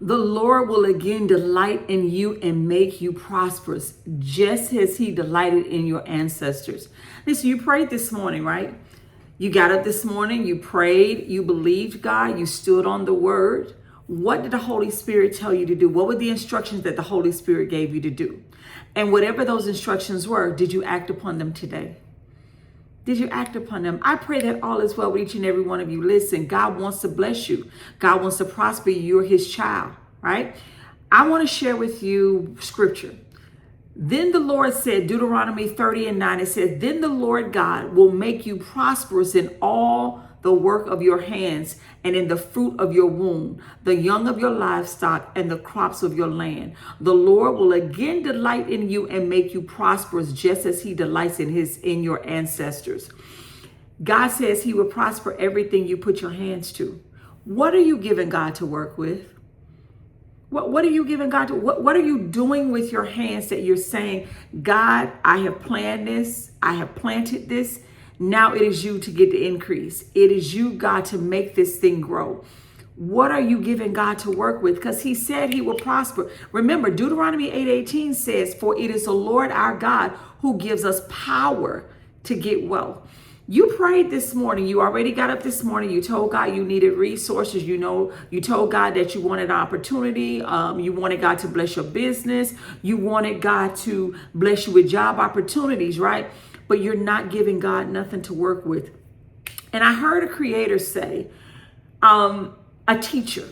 The Lord will again delight in you and make you prosperous, just as he delighted in your ancestors. Listen, you prayed this morning, right? You got up this morning, you prayed, you believed God, you stood on the word. What did the Holy Spirit tell you to do? What were the instructions that the Holy Spirit gave you to do? And whatever those instructions were, did you act upon them today? Did you act upon them? I pray that all is well with each and every one of you. Listen, God wants to bless you. God wants to prosper you. You're his child, right? I want to share with you scripture. Then the Lord said, Deuteronomy 30:9, it says, then the Lord God will make you prosperous in all the work of your hands and in the fruit of your womb, the young of your livestock and the crops of your land. The Lord will again delight in you and make you prosperous, just as he delights in your ancestors. God says he will prosper everything you put your hands to. What are you giving God to work with? What are you giving God to? What are you doing with your hands that you're saying, God, I have planned this. I have planted this. Now it is you to get the increase. It is you, God, to make this thing grow. What are you giving God to work with? Because he said he will prosper. Remember, Deuteronomy 8:18 says, for it is the Lord our God who gives us power to get wealth. You prayed this morning. You already got up this morning. You told God you needed resources. You told God that you wanted opportunity. You wanted God to bless your business. You wanted God to bless you with job opportunities, right? But you're not giving God nothing to work with. And I heard a creator say, a teacher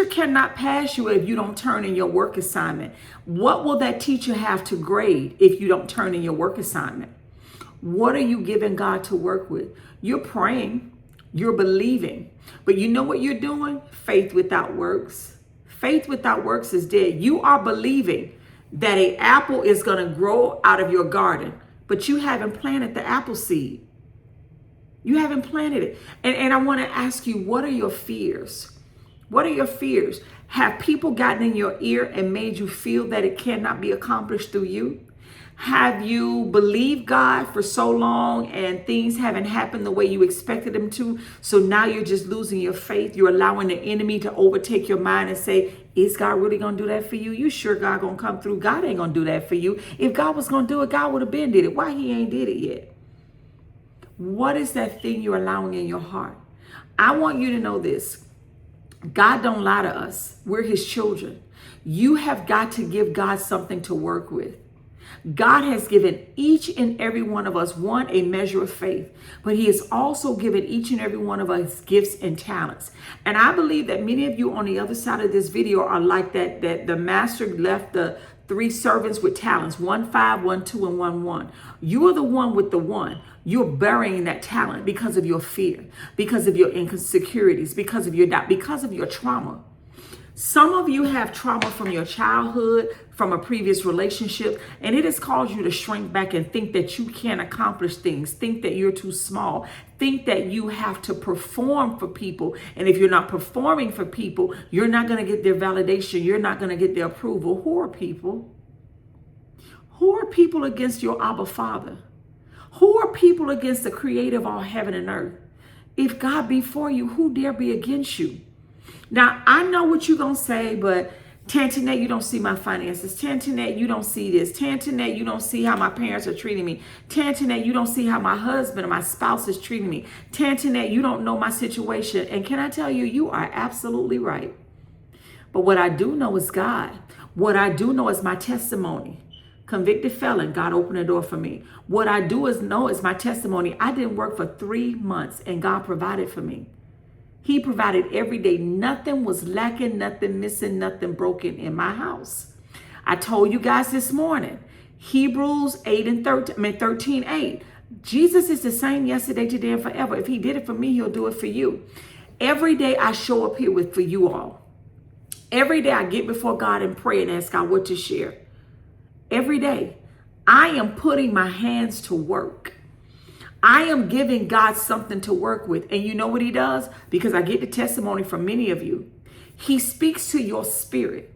cannot pass you if you don't turn in your work assignment. What will that teacher have to grade if you don't turn in your work assignment? What are you giving God to work with? You're praying, you're believing, but you know what you're doing? Faith without works. Faith without works is dead. You are believing that an apple is going to grow out of your garden, but you haven't planted the apple seed. You haven't planted it. And I want to ask you, what are your fears? What are your fears? Have people gotten in your ear and made you feel that it cannot be accomplished through you? Have you believed God for so long and things haven't happened the way you expected them to? So now you're just losing your faith. You're allowing the enemy to overtake your mind and say, is God really going to do that for you? You sure God going to come through? God ain't going to do that for you. If God was going to do it, God would have been did it. Why he ain't did it yet? What is that thing you're allowing in your heart? I want you to know this. God don't lie to us. We're his children. You have got to give God something to work with. God has given each and every one of us, a measure of faith, but he has also given each and every one of us gifts and talents. And I believe that many of you on the other side of this video are like that the master left the 3 servants with talents, 1 5, 1 2, and 1 1. You are the one with the 1. You're burying that talent because of your fear, because of your insecurities, because of your doubt, because of your trauma. Some of you have trauma from your childhood, from a previous relationship, and it has caused you to shrink back and think that you can't accomplish things, think that you're too small, think that you have to perform for people. And if you're not performing for people, you're not going to get their validation. You're not going to get their approval. Who are people? Who are people against your Abba Father? Who are people against the creator of all heaven and earth? If God be for you, who dare be against you? Now, I know what you're going to say, but Tantoinette, you don't see my finances. Tantoinette, you don't see this. Tantoinette, you don't see how my parents are treating me. Tantoinette, you don't see how my husband or my spouse is treating me. Tantoinette, you don't know my situation. And can I tell you, you are absolutely right. But what I do know is God. What I do know is my testimony. Convicted felon, God opened the door for me. What I do know is my testimony. I didn't work for 3 months and God provided for me. He provided every day. Nothing was lacking, nothing missing, nothing broken in my house. I told you guys this morning, Hebrews 13:8. Jesus is the same yesterday, today, and forever. If he did it for me, he'll do it for you. Every day I show up here for you all. Every day I get before God and pray and ask God what to share. Every day I am putting my hands to work. I am giving God something to work with. And you know what he does? Because I get the testimony from many of you. He speaks to your spirit.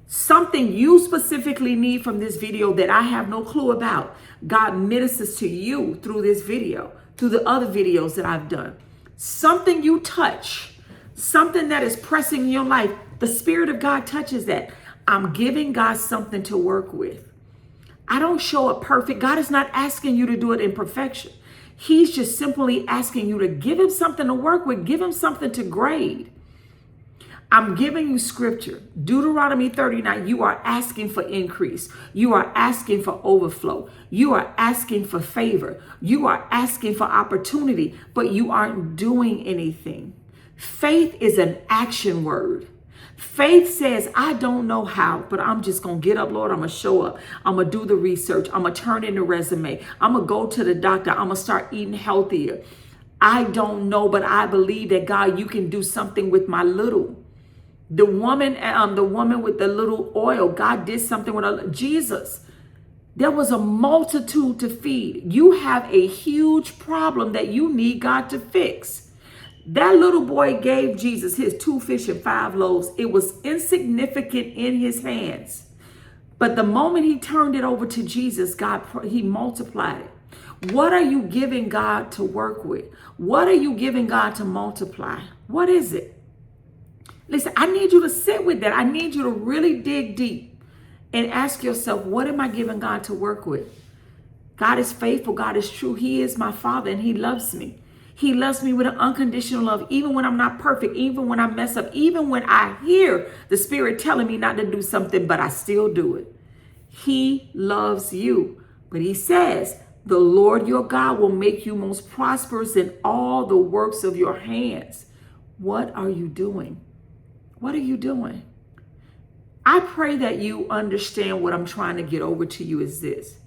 Something you specifically need from this video that I have no clue about. God ministers to you through this video, through the other videos that I've done. Something you touch something that is pressing in your life, the Spirit of God touches that. I'm giving God something to work with. I don't show up perfect. God is not asking you to do it in perfection. He's just simply asking you to give him something to work with, give him something to grade. I'm giving you scripture. Deuteronomy 39, you are asking for increase. You are asking for overflow. You are asking for favor. You are asking for opportunity, but you aren't doing anything. Faith is an action word. Faith says, I don't know how, but I'm just going to get up, Lord. I'm going to show up. I'm going to do the research. I'm going to turn in a resume. I'm going to go to the doctor. I'm going to start eating healthier. I don't know, but I believe that, God, you can do something with my little. The woman with the little oil, God did something with her. Jesus, there was a multitude to feed. You have a huge problem that you need God to fix. That little boy gave Jesus his 2 fish and 5 loaves. It was insignificant in his hands. But the moment he turned it over to Jesus, he multiplied it. What are you giving God to work with? What are you giving God to multiply? What is it? Listen, I need you to sit with that. I need you to really dig deep and ask yourself, what am I giving God to work with? God is faithful. God is true. He is my Father and he loves me. He loves me with an unconditional love, even when I'm not perfect, even when I mess up, even when I hear the Spirit telling me not to do something, but I still do it. He loves you. But he says, the Lord your God will make you most prosperous in all the works of your hands. What are you doing? What are you doing? I pray that you understand what I'm trying to get over to you is this.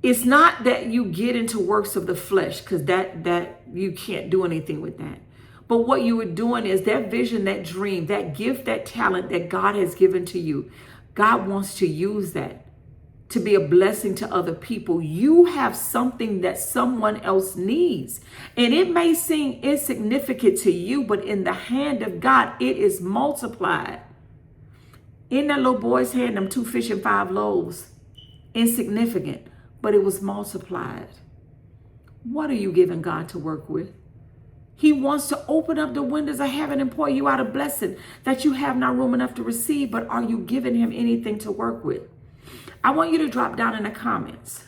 It's not that you get into works of the flesh, because that you can't do anything with that. But what you are doing is that vision, that dream, that gift, that talent that God has given to you. God wants to use that to be a blessing to other people. You have something that someone else needs. And it may seem insignificant to you, but in the hand of God, it is multiplied. In that little boy's hand, them 2 fish and 5 loaves, insignificant, but it was multiplied. What are you giving God to work with? He wants to open up the windows of heaven and pour you out a blessing that you have not room enough to receive, but are you giving him anything to work with? I want you to drop down in the comments.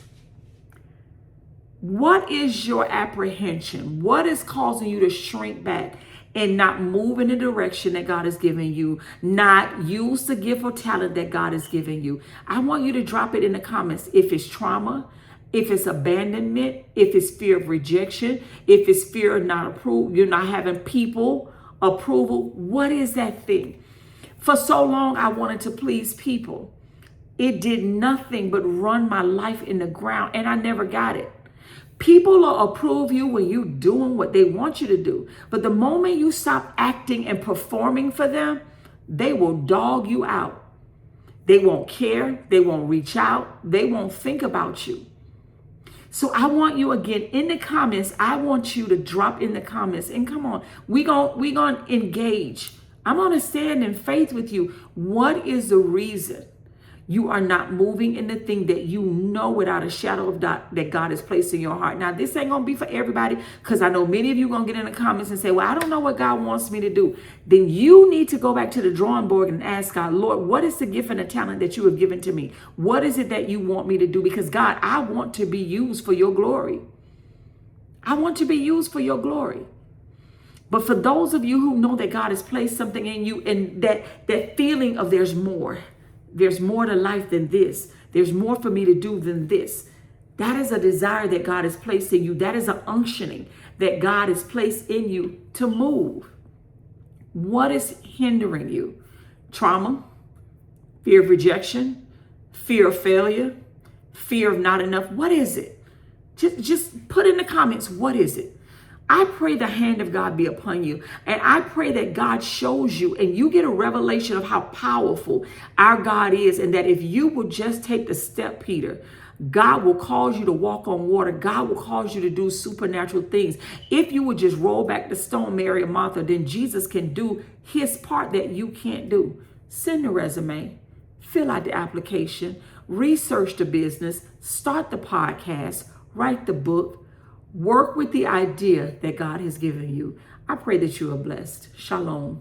What is your apprehension? What is causing you to shrink back and not move in the direction that God has given you, not use the gift or talent that God has given you? I want you to drop it in the comments. If it's trauma, if it's abandonment, if it's fear of rejection, if it's fear of not approval, you're not having people approval, what is that thing? For so long, I wanted to please people. It did nothing but run my life in the ground, and I never got it. People will approve you when you're doing what they want you to do. But the moment you stop acting and performing for them, they will dog you out. They won't care. They won't reach out. They won't think about you. So I want you again in the comments. I want you to drop in the comments and come on. We're gonna engage. I'm going to stand in faith with you. What is the reason you are not moving in the thing that you know without a shadow of doubt that God has placed in your heart? Now, this ain't going to be for everybody, because I know many of you are going to get in the comments and say, well, I don't know what God wants me to do. Then you need to go back to the drawing board and ask God, Lord, what is the gift and the talent that you have given to me? What is it that you want me to do? Because God, I want to be used for your glory. I want to be used for your glory. But for those of you who know that God has placed something in you, and that feeling of there's more to life than this, there's more for me to do than this, that is a desire that God has placed in you. That is an unctioning that God has placed in you to move. What is hindering you? Trauma, fear of rejection, fear of failure, fear of not enough. What is it? Just put in the comments, what is it? I pray the hand of God be upon you. And I pray that God shows you and you get a revelation of how powerful our God is. And that if you will just take the step, Peter, God will cause you to walk on water. God will cause you to do supernatural things. If you would just roll back the stone, Mary and Martha, then Jesus can do his part that you can't do. Send the resume, fill out the application, research the business, start the podcast, write the book. Work with the idea that God has given you. I pray that you are blessed. Shalom.